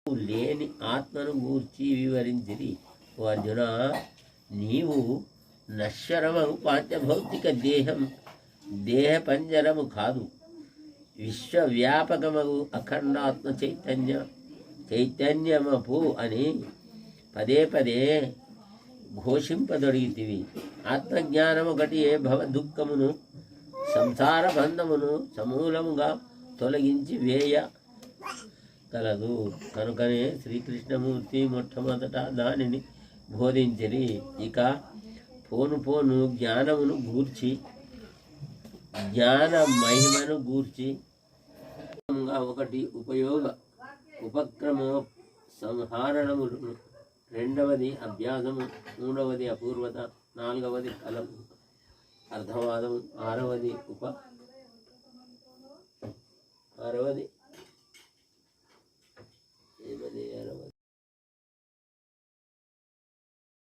లేని ఆత్మను గూర్చి వివరించిరి. ఓ అర్జున, నీవు నశ్వరమగు పాంచభౌతిక దేహ పంజరము కాదు, విశ్వవ్యాపకమగు అఖండాత్మ చైతన్యమపు అని పదే పదే ఘోషింపదొడిగితివి. ఆత్మజ్ఞానం ఒకటి ఏ భవ దుఃఖమును సంసార బంధమును సమూలముగా తొలగించి వేయ కలదు. కనుకనే శ్రీకృష్ణమూర్తి మొట్టమొదట దానిని బోధించిరి. ఇక పోను జ్ఞానమును గూర్చి, జ్ఞాన మహిమను గూర్చి ఒకటి ఉపక్రమ సంహరణములు, రెండవది అభ్యాసము, మూడవది అపూర్వత, నాలుగవది ఫలము అర్థవాదము, ఆరవది